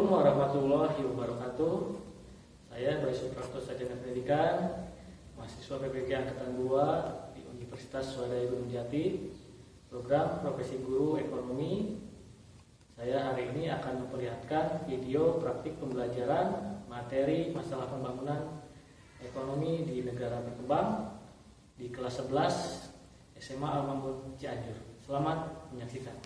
warahmatullahi wabarakatuh. Saya Bayu Suprapto, Sarjana Pendidikan, mahasiswa PPG Angkatan 2 di Universitas Swadaya Gunung Jati, program Profesi Guru Ekonomi. Saya hari ini akan memperlihatkan video praktik pembelajaran materi masalah pembangunan ekonomi di negara berkembang di kelas 11 SMA Al-Mamun Cianjur. Selamat menyaksikan.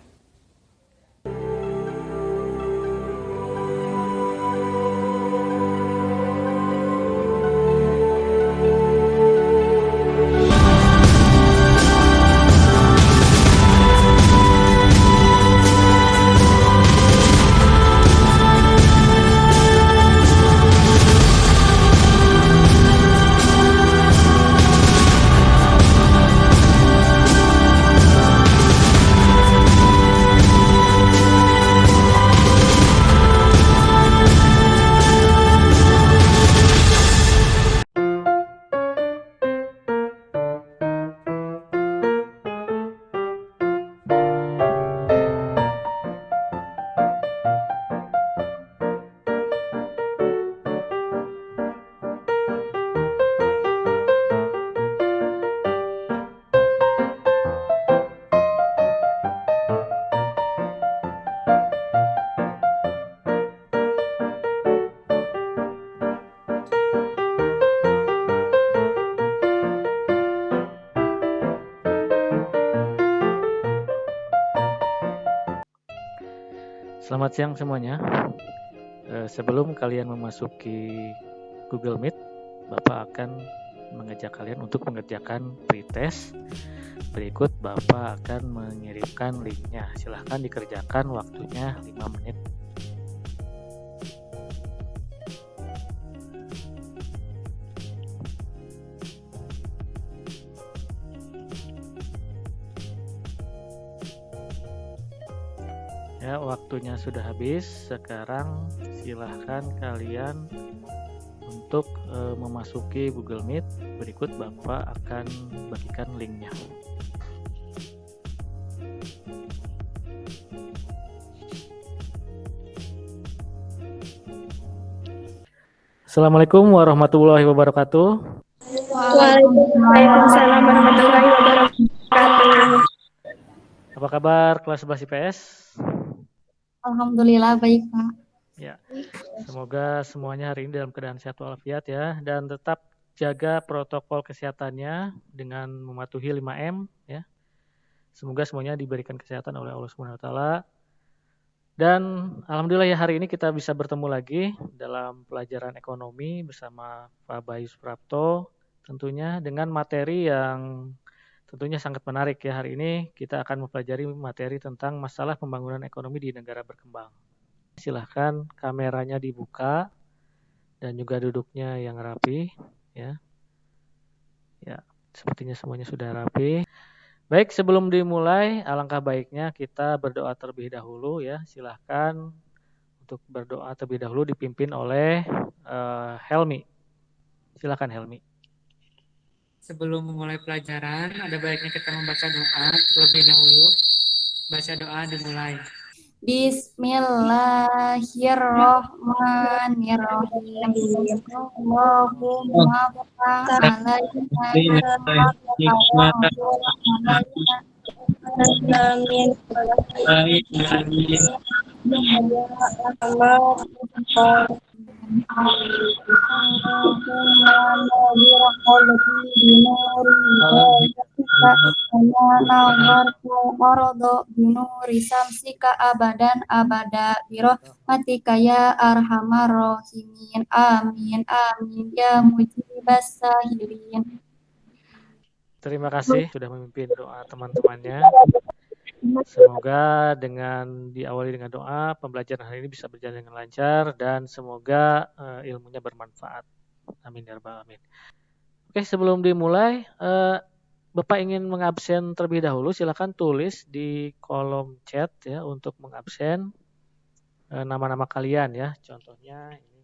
Selamat siang semuanya. Sebelum kalian memasuki Google Meet, Bapak akan mengajak kalian untuk mengerjakan pretest. Berikut Bapak akan mengirimkan linknya. Silahkan dikerjakan, waktunya 5 menit. Ya, waktunya sudah habis. Sekarang silahkan kalian untuk memasuki Google Meet. Berikut Bapak akan bagikan linknya. Assalamualaikum warahmatullahi wabarakatuh. Waalaikumsalam warahmatullahi wabarakatuh. Apa kabar kelas 11 IPS? Alhamdulillah baik, Pak. Ya, semoga semuanya hari ini dalam keadaan sehat walafiat ya, dan tetap jaga protokol kesehatannya dengan mematuhi 5M ya. Semoga semuanya diberikan kesehatan oleh Allah Subhanahu wa taala. Dan alhamdulillah ya, hari ini kita bisa bertemu lagi dalam pelajaran ekonomi bersama Pak Bayu Suprapto, tentunya dengan materi yang tentunya sangat menarik ya. Hari ini kita akan mempelajari materi tentang masalah pembangunan ekonomi di negara berkembang. Silahkan kameranya dibuka dan juga duduknya yang rapi ya. Ya, sepertinya semuanya sudah rapi. Baik, sebelum dimulai, alangkah baiknya kita berdoa terlebih dahulu ya. Silahkan untuk berdoa terlebih dahulu dipimpin oleh Helmi. Silahkan Helmi. Sebelum memulai pelajaran, ada baiknya kita membaca doa terlebih dahulu. Baca doa dimulai. Bismillahirrahmanirrahim. Allahumma fa'alaina abadan abada birahmatika ya arhamar rahimin. Amin amin ya mujibas sahirin. Terima kasih sudah memimpin doa teman-temannya. Semoga dengan diawali dengan doa, pembelajaran hari ini bisa berjalan dengan lancar dan semoga ilmunya bermanfaat. Amin ya rabbal alamin. Oke, sebelum dimulai, Bapak ingin mengabsen terlebih dahulu, silakan tulis di kolom chat ya untuk mengabsen nama-nama kalian ya. Contohnya ini.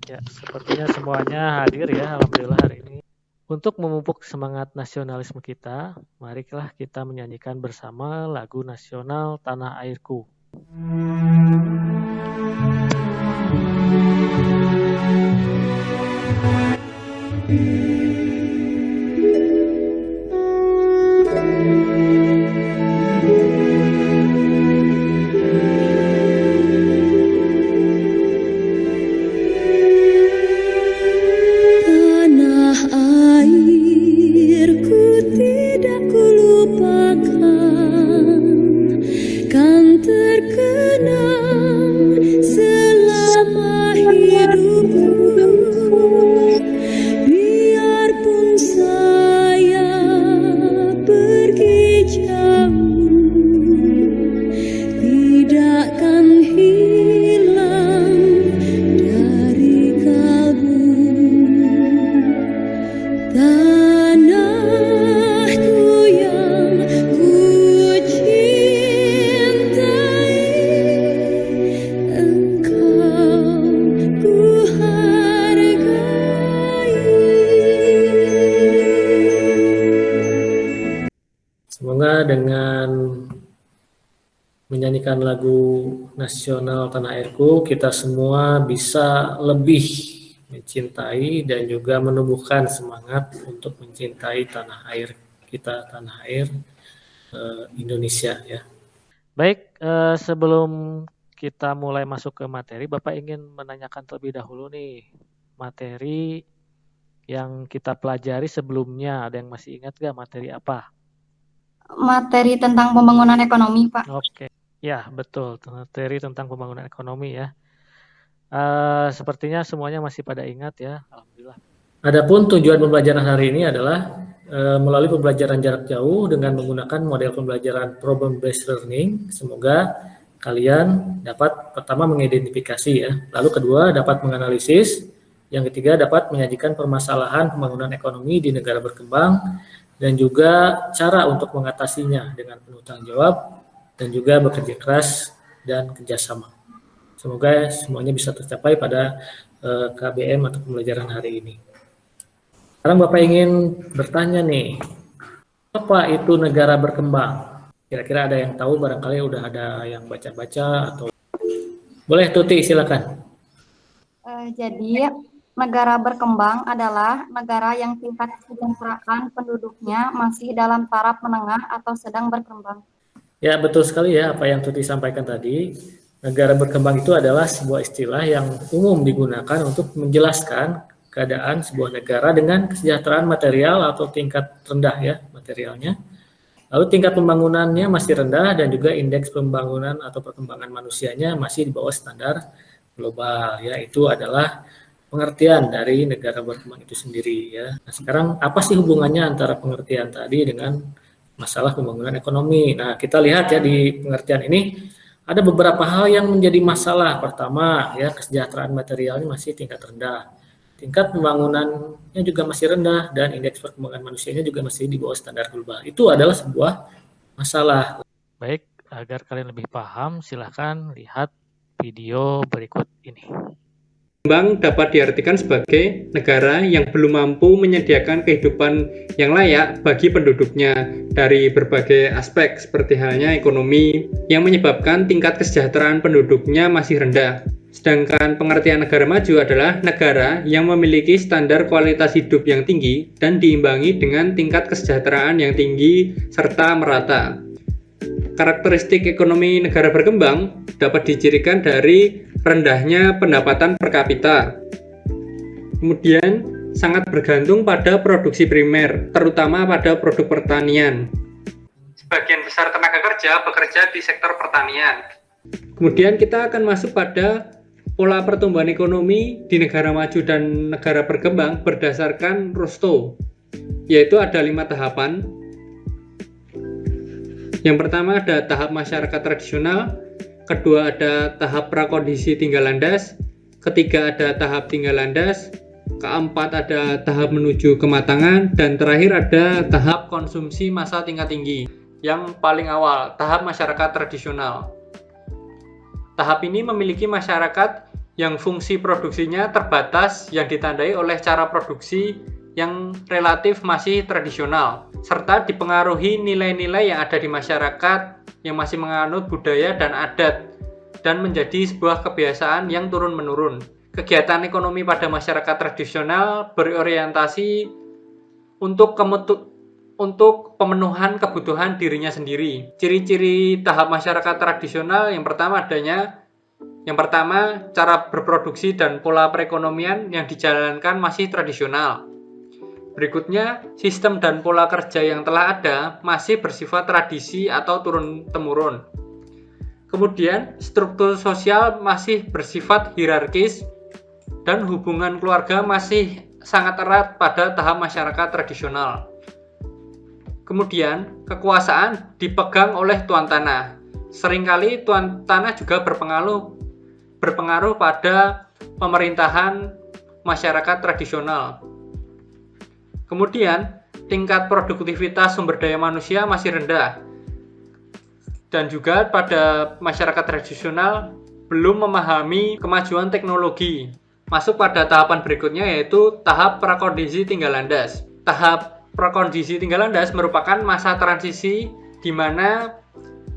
Ya, sepertinya semuanya hadir ya, alhamdulillah hari ini. Untuk memupuk semangat nasionalisme kita, marilah kita menyanyikan bersama lagu nasional Tanah Airku. Tanah airku tidak kulupakan, kan terkenang selama hidupku. Biarpun saya pergi jauh, tidak kan hilang dari kalbu. Tanahku yang ku cintai, engkau ku hargai. Semoga dengan menyanyikan lagu nasional Tanah Airku, kita semua bisa lebih mencintai dan juga menumbuhkan semangat untuk mencintai tanah air kita, tanah air Indonesia ya. Baik, sebelum kita mulai masuk ke materi, Bapak ingin menanyakan terlebih dahulu nih, materi yang kita pelajari sebelumnya, ada yang masih ingat gak materi apa? Materi tentang pembangunan ekonomi, Pak. Oke, ya betul, materi tentang pembangunan ekonomi ya. Sepertinya semuanya masih pada ingat ya, alhamdulillah. Adapun tujuan pembelajaran hari ini adalah melalui pembelajaran jarak jauh dengan menggunakan model pembelajaran problem based learning. Semoga kalian dapat pertama mengidentifikasi ya, lalu kedua dapat menganalisis, yang ketiga dapat menyajikan permasalahan pembangunan ekonomi di negara berkembang dan juga cara untuk mengatasinya dengan penuh tanggung jawab dan juga bekerja keras dan kerjasama. Semoga semuanya bisa tercapai pada KBM atau pembelajaran hari ini. Sekarang Bapak ingin bertanya nih, apa itu negara berkembang? Kira-kira ada yang tahu, barangkali udah ada yang baca-baca atau... Boleh Tuti, silakan. Jadi, negara berkembang adalah negara yang tingkat kesejahteraan penduduknya masih dalam taraf menengah atau sedang berkembang. Ya, betul sekali ya apa yang Tuti sampaikan tadi. Negara berkembang itu adalah sebuah istilah yang umum digunakan untuk menjelaskan keadaan sebuah negara dengan kesejahteraan material atau tingkat rendah ya materialnya. Lalu tingkat pembangunannya masih rendah dan juga indeks pembangunan atau perkembangan manusianya masih di bawah standar global ya. Itu adalah pengertian dari negara berkembang itu sendiri ya. Nah, sekarang apa sih hubungannya antara pengertian tadi dengan masalah pembangunan ekonomi? Nah, kita lihat ya di pengertian ini ada beberapa hal yang menjadi masalah. Pertama, ya kesejahteraan materialnya masih tingkat rendah. Tingkat pembangunannya juga masih rendah dan indeks perkembangan manusianya juga masih di bawah standar global. Itu adalah sebuah masalah. Baik, agar kalian lebih paham, silahkan lihat video berikut ini. Berkembang dapat diartikan sebagai negara yang belum mampu menyediakan kehidupan yang layak bagi penduduknya dari berbagai aspek seperti halnya ekonomi yang menyebabkan tingkat kesejahteraan penduduknya masih rendah. Sedangkan pengertian negara maju adalah negara yang memiliki standar kualitas hidup yang tinggi dan diimbangi dengan tingkat kesejahteraan yang tinggi serta merata. Karakteristik ekonomi negara berkembang dapat dicirikan dari rendahnya pendapatan per kapita. Kemudian sangat bergantung pada produksi primer, terutama pada produk pertanian. Sebagian besar tenaga kerja bekerja di sektor pertanian. Kemudian kita akan masuk pada pola pertumbuhan ekonomi di negara maju dan negara berkembang berdasarkan Rostow, yaitu ada 5 tahapan. Yang pertama ada tahap masyarakat tradisional, kedua ada tahap prakondisi tinggal landas, ketiga ada tahap tinggal landas, keempat ada tahap menuju kematangan, dan terakhir ada tahap konsumsi massa tingkat tinggi. Yang paling awal, tahap masyarakat tradisional. Tahap ini memiliki masyarakat yang fungsi produksinya terbatas yang ditandai oleh cara produksi yang relatif masih tradisional, serta dipengaruhi nilai-nilai yang ada di masyarakat yang masih menganut budaya dan adat, dan menjadi sebuah kebiasaan yang turun-menurun. Kegiatan ekonomi pada masyarakat tradisional berorientasi untuk pemenuhan kebutuhan dirinya sendiri. Ciri-ciri tahap masyarakat tradisional yang pertama cara berproduksi dan pola perekonomian yang dijalankan masih tradisional. Berikutnya, sistem dan pola kerja yang telah ada masih bersifat tradisi atau turun-temurun. Kemudian, struktur sosial masih bersifat hierarkis dan hubungan keluarga masih sangat erat pada tahap masyarakat tradisional. Kemudian, kekuasaan dipegang oleh tuan tanah. Seringkali tuan tanah juga berpengaruh pada pemerintahan masyarakat tradisional. Kemudian, tingkat produktivitas sumber daya manusia masih rendah. Dan juga pada masyarakat tradisional belum memahami kemajuan teknologi. Masuk pada tahapan berikutnya yaitu tahap prakondisi tinggal landas. Tahap prakondisi tinggal landas merupakan masa transisi di mana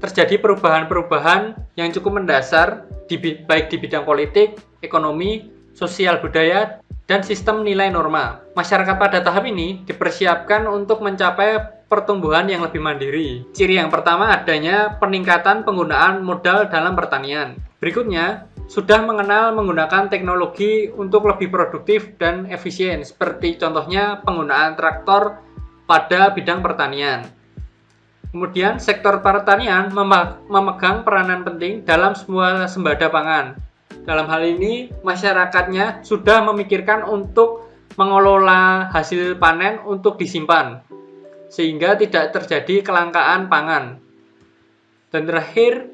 terjadi perubahan-perubahan yang cukup mendasar baik di bidang politik, ekonomi, sosial budaya, dan sistem nilai norma. Masyarakat pada tahap ini dipersiapkan untuk mencapai pertumbuhan yang lebih mandiri. Ciri yang pertama adanya peningkatan penggunaan modal dalam pertanian. Berikutnya, sudah mengenal menggunakan teknologi untuk lebih produktif dan efisien, seperti contohnya penggunaan traktor pada bidang pertanian. Kemudian, sektor pertanian memegang peranan penting dalam semua sembada pangan. Dalam hal ini, masyarakatnya sudah memikirkan untuk mengelola hasil panen untuk disimpan, sehingga tidak terjadi kelangkaan pangan. Dan terakhir,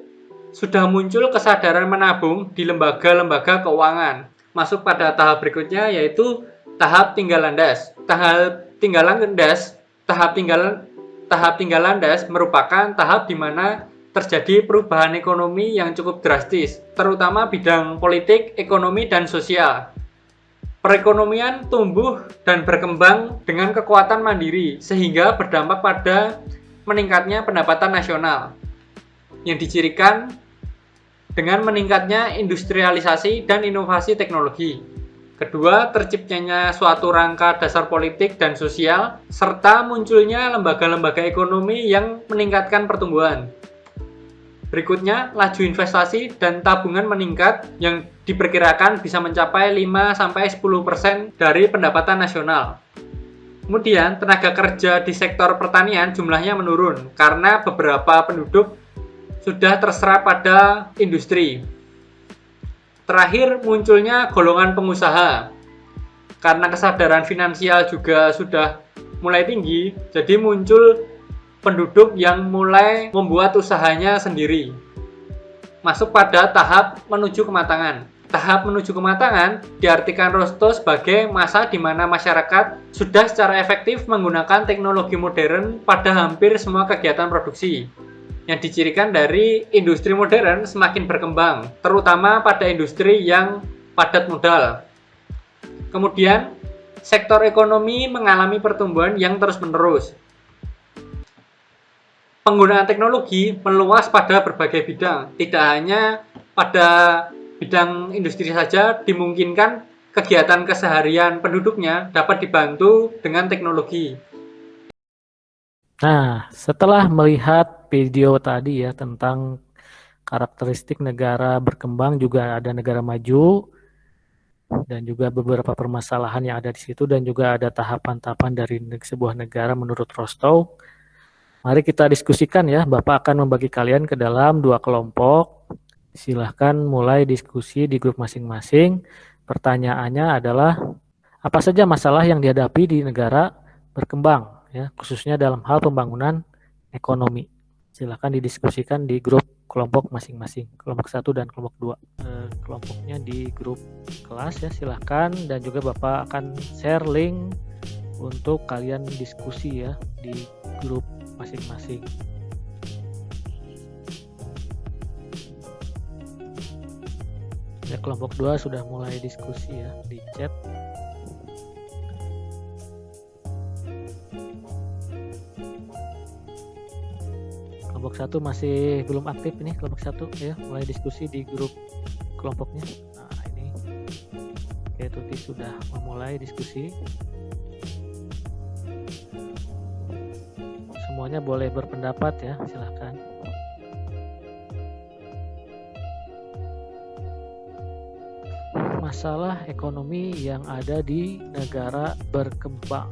sudah muncul kesadaran menabung di lembaga-lembaga keuangan. Masuk pada tahap berikutnya yaitu tahap tinggal landas. Tahap tinggal landas merupakan tahap di mana terjadi perubahan ekonomi yang cukup drastis, terutama bidang politik, ekonomi, dan sosial. Perekonomian tumbuh dan berkembang dengan kekuatan mandiri, sehingga berdampak pada meningkatnya pendapatan nasional, yang dicirikan dengan meningkatnya industrialisasi dan inovasi teknologi. Kedua, terciptanya suatu rangka dasar politik dan sosial, serta munculnya lembaga-lembaga ekonomi yang meningkatkan pertumbuhan. Berikutnya, laju investasi dan tabungan meningkat yang diperkirakan bisa mencapai 5-10% dari pendapatan nasional. Kemudian, tenaga kerja di sektor pertanian jumlahnya menurun karena beberapa penduduk sudah terserap pada industri. Terakhir, munculnya golongan pengusaha. Karena kesadaran finansial juga sudah mulai tinggi, jadi muncul penduduk yang mulai membuat usahanya sendiri. Masuk pada tahap menuju kematangan. Tahap menuju kematangan diartikan Rosto sebagai masa di mana masyarakat sudah secara efektif menggunakan teknologi modern pada hampir semua kegiatan produksi, yang dicirikan dari industri modern semakin berkembang, terutama pada industri yang padat modal. Kemudian, sektor ekonomi mengalami pertumbuhan yang terus-menerus. Penggunaan teknologi meluas pada berbagai bidang, tidak hanya pada bidang industri saja, dimungkinkan kegiatan keseharian penduduknya dapat dibantu dengan teknologi. Nah, setelah melihat video tadi ya tentang karakteristik negara berkembang, juga ada negara maju dan juga beberapa permasalahan yang ada di situ, dan juga ada tahapan-tahapan dari sebuah negara menurut Rostow. Mari kita diskusikan ya. Bapak akan membagi kalian ke dalam 2 kelompok. Silahkan mulai diskusi di grup masing-masing. Pertanyaannya adalah apa saja masalah yang dihadapi di negara berkembang, ya, khususnya dalam hal pembangunan ekonomi. Silahkan didiskusikan di grup kelompok masing-masing, kelompok 1 dan kelompok 2. Kelompoknya di grup kelas ya, silahkan, dan juga Bapak akan share link untuk kalian diskusi ya di grup masing-masing. Ya, kelompok 2 sudah mulai diskusi ya di chat. Kelompok 1 masih belum aktif ini, kelompok 1 ya, mulai diskusi di grup kelompoknya. Nah, ini. Oke, Tuti sudah memulai diskusi. Semuanya boleh berpendapat ya, silahkan. Masalah ekonomi yang ada di negara berkembang.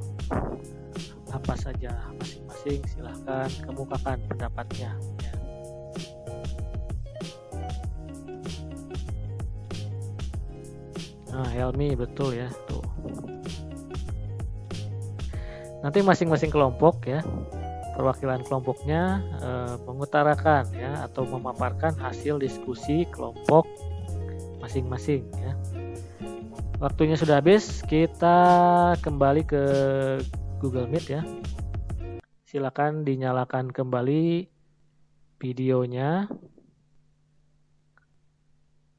Apa saja masing-masing, silahkan kemukakan pendapatnya ya. Nah, Helmi betul ya tuh. Nanti masing-masing kelompok ya, perwakilan kelompoknya mengutarakan ya atau memaparkan hasil diskusi kelompok masing-masing ya. Waktunya sudah habis, kita kembali ke Google Meet ya. Silakan dinyalakan kembali videonya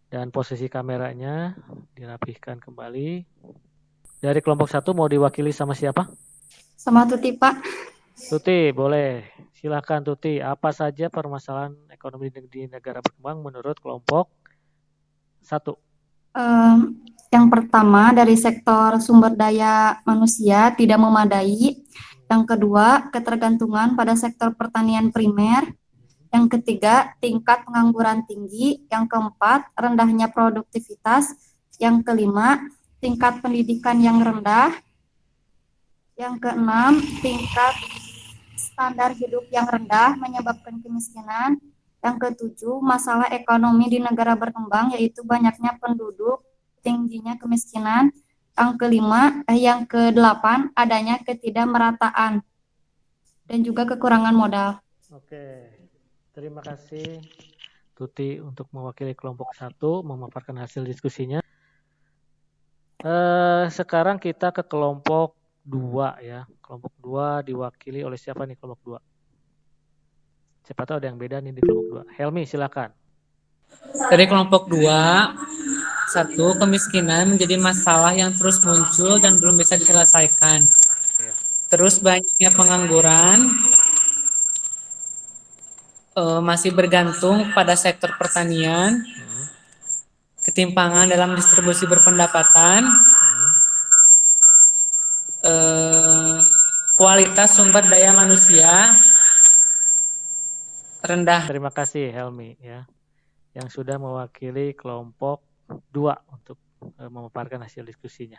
dan posisi kameranya dirapihkan kembali. Dari kelompok 1 mau diwakili sama siapa? Sama Tuti, Pak. Tuti, boleh. Silakan Tuti, apa saja permasalahan ekonomi di negara berkembang menurut kelompok 1? Yang pertama dari sektor sumber daya manusia tidak memadai. Yang kedua, ketergantungan pada sektor pertanian primer. Yang ketiga, tingkat pengangguran tinggi. Yang keempat, rendahnya produktivitas. Yang kelima, tingkat pendidikan yang rendah. Yang keenam, tingkat standar hidup yang rendah menyebabkan kemiskinan. Yang ketujuh, masalah ekonomi di negara berkembang yaitu banyaknya penduduk, tingginya kemiskinan. Yang kedelapan, adanya ketidakmerataan dan juga kekurangan modal. Oke, terima kasih Tuti untuk mewakili kelompok 1 memaparkan hasil diskusinya. Sekarang kita ke kelompok 2 ya. Kelompok 2 diwakili oleh siapa nih kelompok 2? Siapa tahu ada yang beda nih di kelompok 2. Helmi, silakan. Dari kelompok 2, 1, kemiskinan menjadi masalah yang terus muncul dan belum bisa diselesaikan. Terus banyaknya pengangguran, masih bergantung pada sektor pertanian, ketimpangan dalam distribusi berpendapatan, kualitas sumber daya manusia rendah. Terima kasih Helmi ya, yang sudah mewakili kelompok 2 untuk memaparkan hasil diskusinya.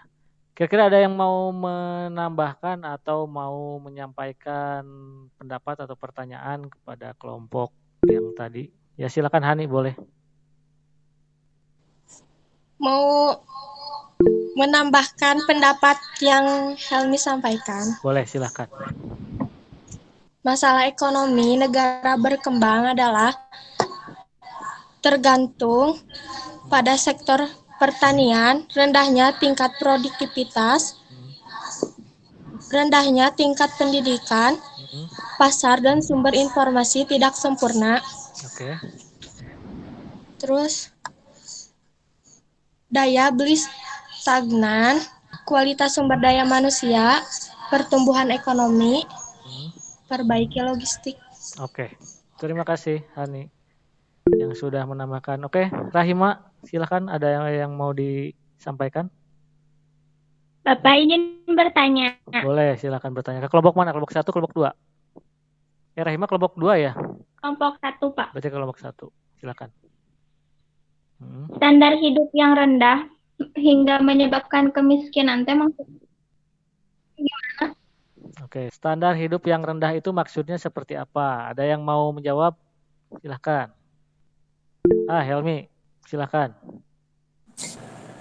Kira-kira ada yang mau menambahkan atau mau menyampaikan pendapat atau pertanyaan kepada kelompok yang tadi? Ya silakan Hani, boleh. Mau menambahkan pendapat yang Helmi sampaikan. Boleh, silakan. Masalah ekonomi negara berkembang adalah tergantung pada sektor pertanian, rendahnya tingkat produktivitas, rendahnya tingkat pendidikan, pasar dan sumber informasi tidak sempurna. Oke. Terus daya beli stagnan, kualitas sumber daya manusia, pertumbuhan ekonomi, perbaiki logistik. Oke. Terima kasih Hani yang sudah menambahkan. Oke, Rahima, silakan ada yang mau disampaikan? Bapak izin bertanya. Boleh, silakan bertanya. Ke kelompok mana? Kelompok 1, kelompok 2? Rahima kelompok 2 ya? Kelompok 1, Pak. Berarti kelompok 1. Silakan. Standar hidup yang rendah hingga menyebabkan kemiskinan teh maksudnya gimana? Oke, standar hidup yang rendah itu maksudnya seperti apa? Ada yang mau menjawab? Silakan. Helmi, silakan.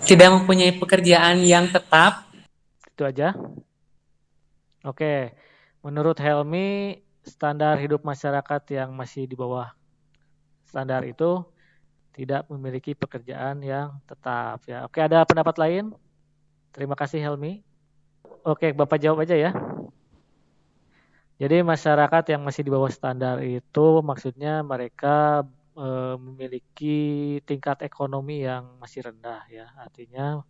Tidak mempunyai pekerjaan yang tetap. Itu aja. Oke, menurut Helmi, standar hidup masyarakat yang masih di bawah standar itu tidak memiliki pekerjaan yang tetap ya. Oke, ada pendapat lain? Terima kasih Helmi. Oke, Bapak jawab aja ya. Jadi masyarakat yang masih di bawah standar itu maksudnya mereka memiliki tingkat ekonomi yang masih rendah ya. Artinya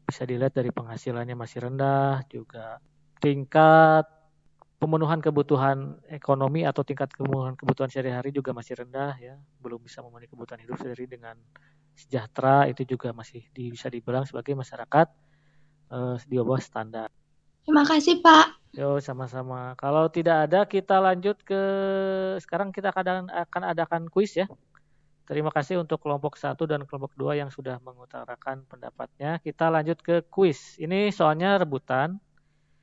bisa dilihat dari penghasilannya masih rendah, juga tingkat pemenuhan kebutuhan ekonomi atau tingkat pemenuhan kebutuhan sehari-hari juga masih rendah ya. Belum bisa memenuhi kebutuhan hidup sehari dengan sejahtera, itu juga masih bisa dibilang sebagai masyarakat di bawah standar. Terima kasih, Pak. Yo, sama-sama. Kalau tidak ada, kita lanjut ke sekarang kita akan adakan kuis ya. Terima kasih untuk kelompok 1 dan kelompok 2 yang sudah mengutarakan pendapatnya. Kita lanjut ke kuis. Ini soalnya rebutan.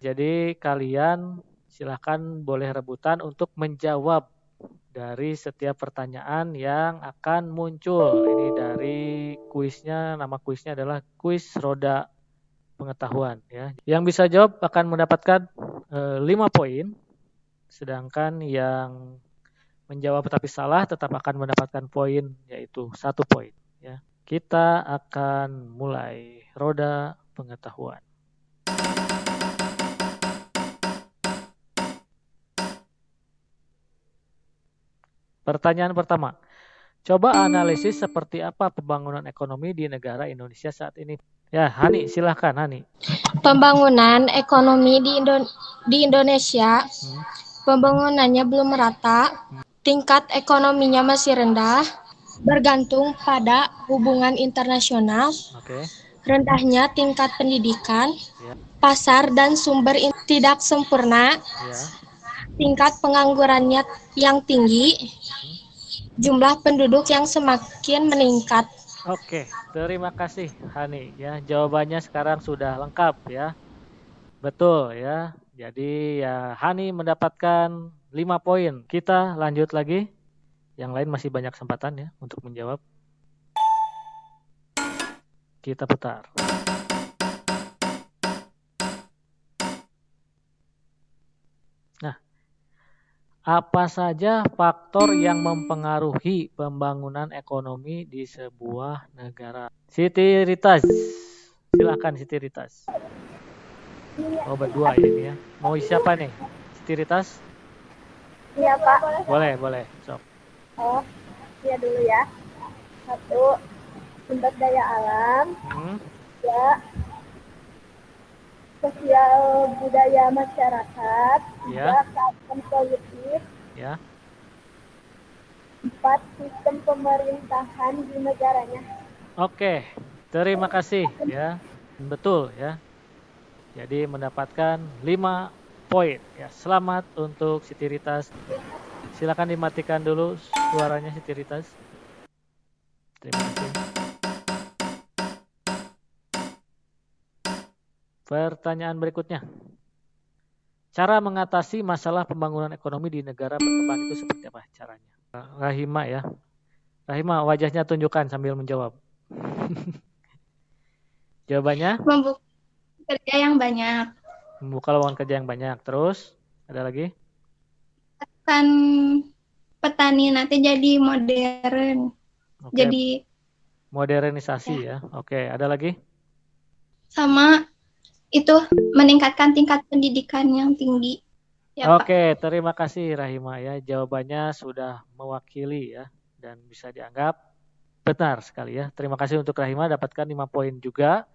Jadi kalian silahkan boleh rebutan untuk menjawab dari setiap pertanyaan yang akan muncul. Ini dari kuisnya, nama kuisnya adalah kuis roda pengetahuan ya. Yang bisa jawab akan mendapatkan 5 poin, sedangkan yang menjawab tapi salah tetap akan mendapatkan poin yaitu 1 poin ya. Kita akan mulai roda pengetahuan. Pertanyaan pertama. Coba analisis seperti apa pembangunan ekonomi di negara Indonesia saat ini. Ya, Hani, silahkan Hani. Pembangunan ekonomi di Indonesia, pembangunannya belum merata, tingkat ekonominya masih rendah, bergantung pada hubungan internasional, Oke. rendahnya tingkat pendidikan, Ya. pasar dan sumber tidak sempurna, Ya. tingkat penganggurannya yang tinggi, jumlah penduduk yang semakin meningkat. Oke, terima kasih Hani ya. Jawabannya sekarang sudah lengkap ya. Betul ya. Jadi ya Hani mendapatkan 5 poin. Kita lanjut lagi. Yang lain masih banyak kesempatan ya untuk menjawab. Kita putar. Nah, apa saja faktor yang mempengaruhi pembangunan ekonomi di sebuah negara? Siti Ritas, silakan Siti Ritas. Oh berdua ya ini ya. Mau siapa nih? Siti Ritas? Iya, Pak. Boleh, sok. Oh, iya dulu ya. 1, sumber daya alam. 2, sosial budaya masyarakat. 3, keadaan politik. Ya. 4, sistem pemerintahan di negaranya. Oke, terima kasih ya. Betul ya. Jadi mendapatkan 5 poin ya. Selamat untuk Siti Ritas. Silakan dimatikan dulu suaranya Siti Ritas. Terima kasih. Pertanyaan berikutnya. Cara mengatasi masalah pembangunan ekonomi di negara berkembang itu seperti apa caranya? Rahima ya. Rahima, wajahnya tunjukkan sambil menjawab. Jawabannya? Membuka kerja yang banyak. Membuka lowongan kerja yang banyak. Terus, ada lagi? Kan petani nanti jadi modern. Oke. Jadi Modernisasi ya. Oke, ada lagi? sama itu meningkatkan tingkat pendidikan yang tinggi. Ya, Pak. Oke, terima kasih Rahima ya. Jawabannya sudah mewakili ya dan bisa dianggap benar sekali ya. Terima kasih untuk Rahima dapatkan 5 poin juga.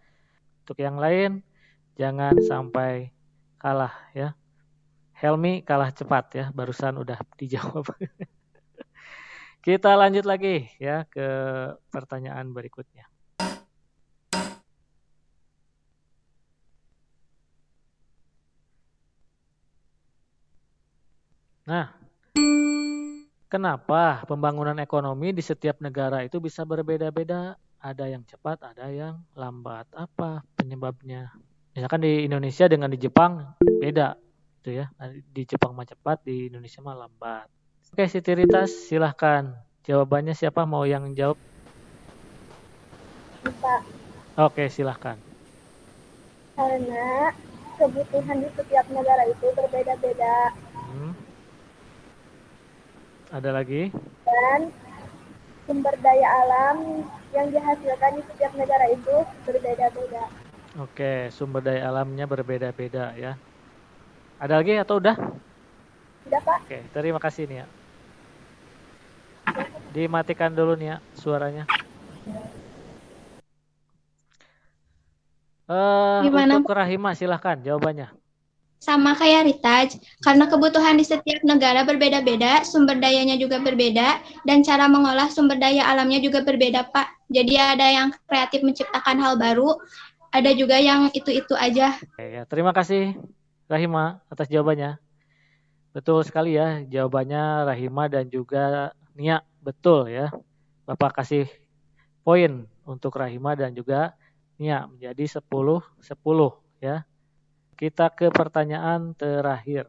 Untuk yang lain jangan sampai kalah ya. Helmi kalah cepat ya, barusan udah dijawab. Kita lanjut lagi ya ke pertanyaan berikutnya. Nah, kenapa pembangunan ekonomi di setiap negara itu bisa berbeda-beda? Ada yang cepat, ada yang lambat. Apa penyebabnya? Misalkan di Indonesia dengan di Jepang beda, gitu ya. Di Jepang mah cepat, di Indonesia mah lambat. Oke, Siti Ritas, silahkan. Jawabannya siapa mau yang jawab? Pak. Oke, silahkan. Karena kebutuhan di setiap negara itu berbeda-beda. Ada lagi? Dan sumber daya alam yang dihasilkan di setiap negara itu berbeda-beda. Oke, sumber daya alamnya berbeda-beda ya. Ada lagi atau udah? Sudah, Pak? Oke, terima kasih nih ya. Dimatikan dulu nih ya suaranya. Gimana? Untuk Rahima silahkan jawabannya. Sama kayak Ritaj, karena kebutuhan di setiap negara berbeda-beda, sumber dayanya juga berbeda, dan cara mengolah sumber daya alamnya juga berbeda, Pak. Jadi ada yang kreatif menciptakan hal baru, ada juga yang itu-itu aja. Oke, ya, terima kasih Rahima atas jawabannya. Betul sekali ya jawabannya Rahima dan juga Nia, betul ya. Bapak kasih poin untuk Rahima dan juga Nia menjadi 10-10 ya. Kita ke pertanyaan terakhir.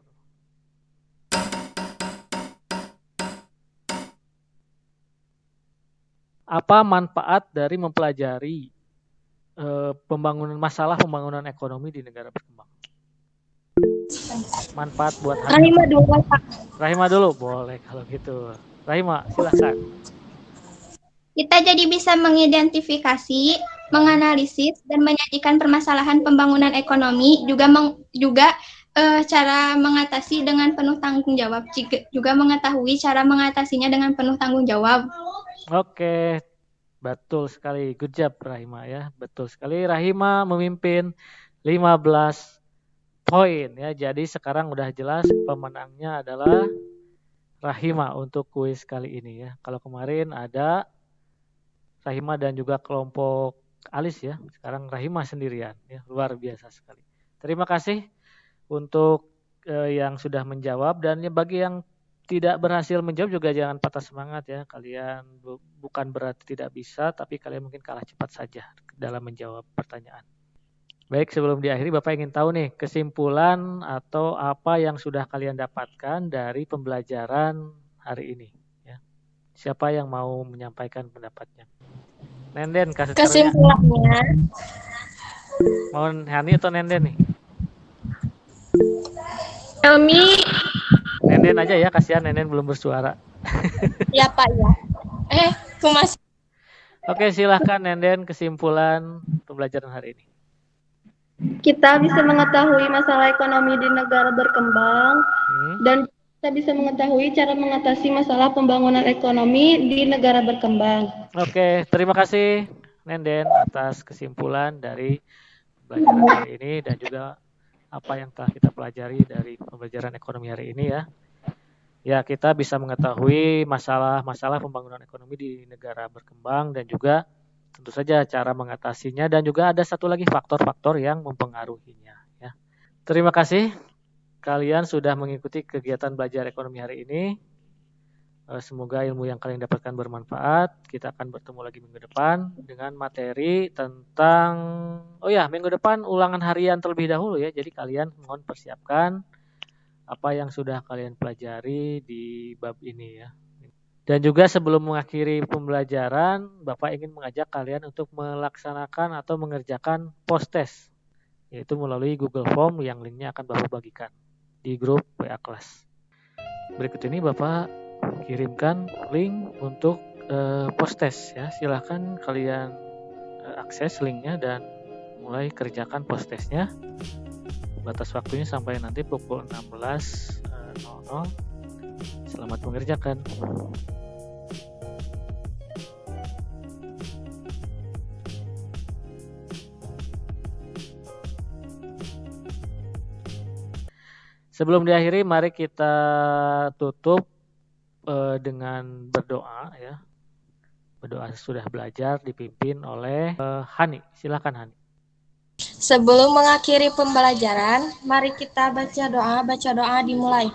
Apa manfaat dari mempelajari masalah pembangunan ekonomi di negara berkembang? Manfaat buat Rahima dulu, Pak. Rahima dulu, boleh kalau gitu. Rahima, silahkan. Kita jadi bisa mengidentifikasi, menganalisis, dan menyajikan permasalahan pembangunan ekonomi, juga cara mengatasi dengan penuh tanggung jawab, juga mengetahui cara mengatasinya dengan penuh tanggung jawab. Oke, betul sekali. Good job Rahima ya. Betul sekali. Rahima memimpin 15 poin ya. Jadi sekarang udah jelas pemenangnya adalah Rahima untuk kuis kali ini ya. Kalau kemarin ada Rahima dan juga kelompok Alis ya. Sekarang Rahima sendirian ya. Luar biasa sekali. Terima kasih untuk yang sudah menjawab, dan bagi yang tidak berhasil menjawab juga jangan patah semangat ya. Kalian bukan berarti tidak bisa, tapi kalian mungkin kalah cepat saja dalam menjawab pertanyaan. Baik, sebelum diakhiri Bapak ingin tahu nih kesimpulan atau apa yang sudah kalian dapatkan dari pembelajaran hari ini ya. Siapa yang mau menyampaikan pendapatnya? Nenden, kasih Kesimpulannya, mau Hani atau Nenden nih? Elmi, Nenden aja ya, kasihan Nenden belum bersuara. ya Pak ya. Kumas. Oke, silahkan Nenden kesimpulan pembelajaran hari ini. Kita bisa mengetahui masalah ekonomi di negara berkembang dan kita bisa mengetahui cara mengatasi masalah pembangunan ekonomi di negara berkembang. Oke, terima kasih Nenden atas kesimpulan dari pembelajaran hari ini dan juga apa yang telah kita pelajari dari pembelajaran ekonomi hari ini ya. Ya, kita bisa mengetahui masalah-masalah pembangunan ekonomi di negara berkembang dan juga tentu saja cara mengatasinya, dan juga ada satu lagi faktor-faktor yang mempengaruhinya ya. Terima kasih kalian sudah mengikuti kegiatan belajar ekonomi hari ini. Semoga ilmu yang kalian dapatkan bermanfaat. Kita akan bertemu lagi minggu depan dengan materi tentang minggu depan ulangan harian terlebih dahulu ya. Jadi kalian mohon persiapkan apa yang sudah kalian pelajari di bab ini ya. Dan juga sebelum mengakhiri pembelajaran, Bapak ingin mengajak kalian untuk melaksanakan atau mengerjakan post-test, yaitu melalui Google Form yang linknya akan Bapak bagikan di grup WA kelas. Berikut ini Bapak kirimkan link untuk post-test ya. Silahkan kalian akses linknya dan mulai kerjakan post-testnya. Batas waktunya sampai nanti pukul 16.00. Selamat mengerjakan. Sebelum diakhiri, mari kita tutup dengan berdoa ya. Berdoa sudah belajar dipimpin oleh Hani. Silakan Hani. Sebelum mengakhiri pembelajaran, mari kita baca doa. Baca doa dimulai.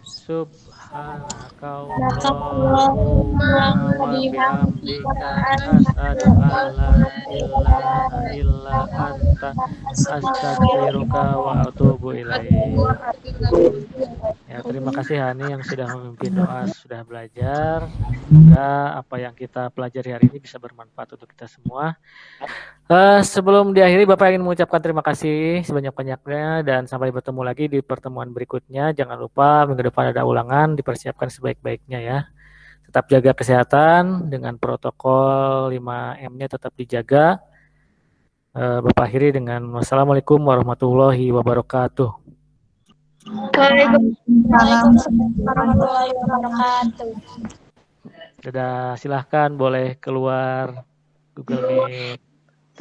Subhanakallahumma wa bihamdika asyhadu an la ilaha illa anta astaghfiruka wa atubu ilaik. Ya, terima kasih Hani yang sudah memimpin doa, sudah belajar. Semoga apa yang kita pelajari hari ini bisa bermanfaat untuk kita semua. Sebelum diakhiri, Bapak ingin mengucapkan terima kasih sebanyak-banyaknya dan sampai bertemu lagi di pertemuan berikutnya. Jangan lupa minggu depan ada ulangan, dipersiapkan sebaik-baiknya ya. Tetap jaga kesehatan dengan protokol 5M-nya tetap dijaga. Bapak akhiri dengan wassalamualaikum warahmatullahi wabarakatuh. Waalaikumsalam warahmatullahi wabarakatuh. Dadah, silahkan boleh keluar Google Meet.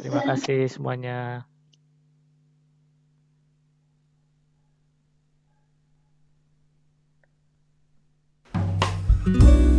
Terima kasih semuanya. ku